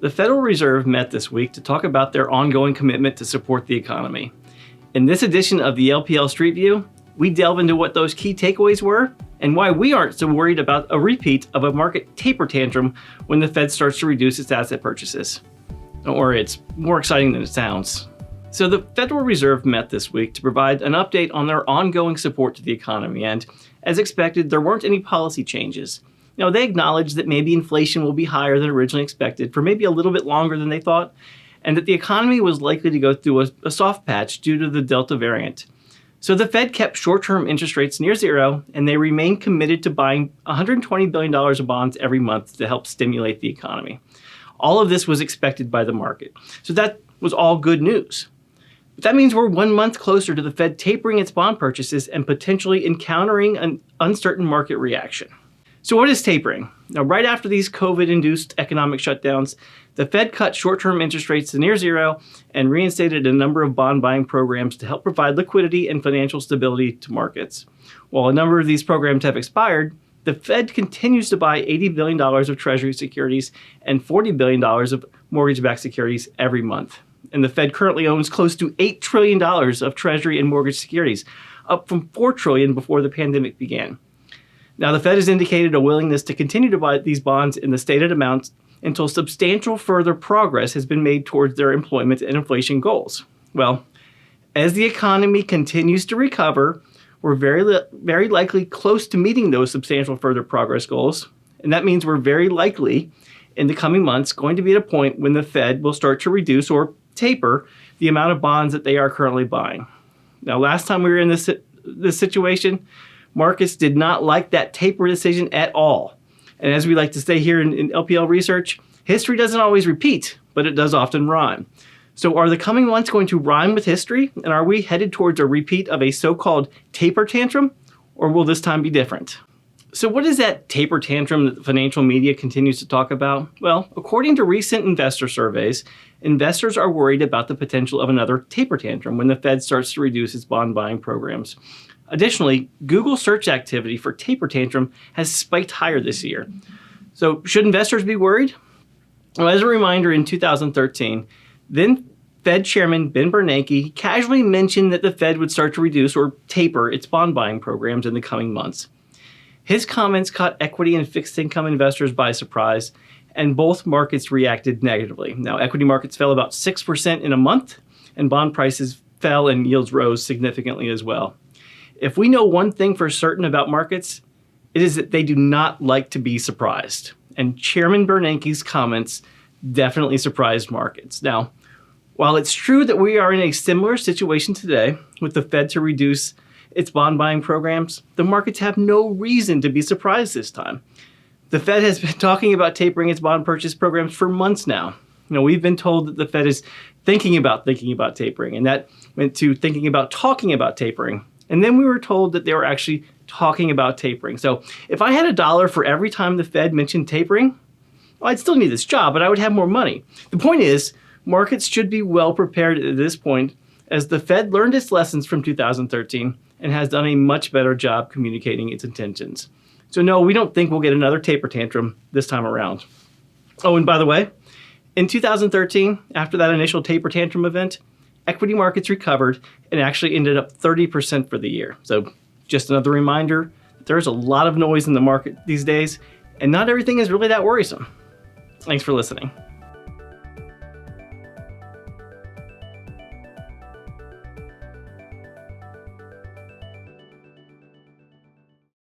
The Federal Reserve met this week to talk about their ongoing commitment to support the economy. In this edition of the LPL Street View, we delve into what those key takeaways were and why we aren't so worried about a repeat of a market taper tantrum when the Fed starts to reduce its asset purchases. Don't worry, it's more exciting than it sounds. So the Federal Reserve met this week to provide an update on their ongoing support to the economy, and as expected, there weren't any policy changes. Now, they acknowledged that maybe inflation will be higher than originally expected for maybe a little bit longer than they thought, and that the economy was likely to go through a soft patch due to the Delta variant. So the Fed kept short-term interest rates near zero, and they remained committed to buying $120 billion of bonds every month to help stimulate the economy. All of this was expected by the market. So that was all good news. But that means we're 1 month closer to the Fed tapering its bond purchases and potentially encountering an uncertain market reaction. So what is tapering? Now, right after these COVID-induced economic shutdowns, the Fed cut short-term interest rates to near zero and reinstated a number of bond buying programs to help provide liquidity and financial stability to markets. While a number of these programs have expired, the Fed continues to buy $80 billion of Treasury securities and $40 billion of mortgage-backed securities every month. And the Fed currently owns close to $8 trillion of Treasury and mortgage securities, up from $4 trillion before the pandemic began. Now, the Fed has indicated a willingness to continue to buy these bonds in the stated amounts until substantial further progress has been made towards their employment and inflation goals. Well, as the economy continues to recover, we're very likely close to meeting those substantial further progress goals, and that means we're very likely in the coming months going to be at a point when the Fed will start to reduce or taper the amount of bonds that they are currently buying. Now, last time we were in this situation, markets did not like that taper decision at all. And as we like to say here in LPL Research, history doesn't always repeat, but it does often rhyme. So are the coming months going to rhyme with history? And are we headed towards a repeat of a so-called taper tantrum? Or will this time be different? So what is that taper tantrum that the financial media continues to talk about? Well, according to recent investor surveys, investors are worried about the potential of another taper tantrum when the Fed starts to reduce its bond buying programs. Additionally, Google search activity for taper tantrum has spiked higher this year. So should investors be worried? Well, as a reminder, in 2013, then Fed Chairman Ben Bernanke casually mentioned that the Fed would start to reduce or taper its bond buying programs in the coming months. His comments caught equity and fixed income investors by surprise, and both markets reacted negatively. Now, equity markets fell about 6% in a month, and bond prices fell and yields rose significantly as well. If we know one thing for certain about markets, it is that they do not like to be surprised. And Chairman Bernanke's comments definitely surprised markets. Now, while it's true that we are in a similar situation today with the Fed to reduce its bond buying programs, the markets have no reason to be surprised this time. The Fed has been talking about tapering its bond purchase programs for months now. We've been told that the Fed is thinking about tapering, and that went to thinking about talking about tapering. And then we were told that they were actually talking about tapering. So if I had $1 for every time the Fed mentioned tapering, well, I'd still need this job, but I would have more money. The point is, markets should be well prepared at this point, as the Fed learned its lessons from 2013 and has done a much better job communicating its intentions. So no, we don't think we'll get another taper tantrum this time around. Oh, and by the way, in 2013, after that initial taper tantrum event, equity markets recovered and actually ended up 30% for the year. So just another reminder, there's a lot of noise in the market these days, and not everything is really that worrisome. Thanks for listening.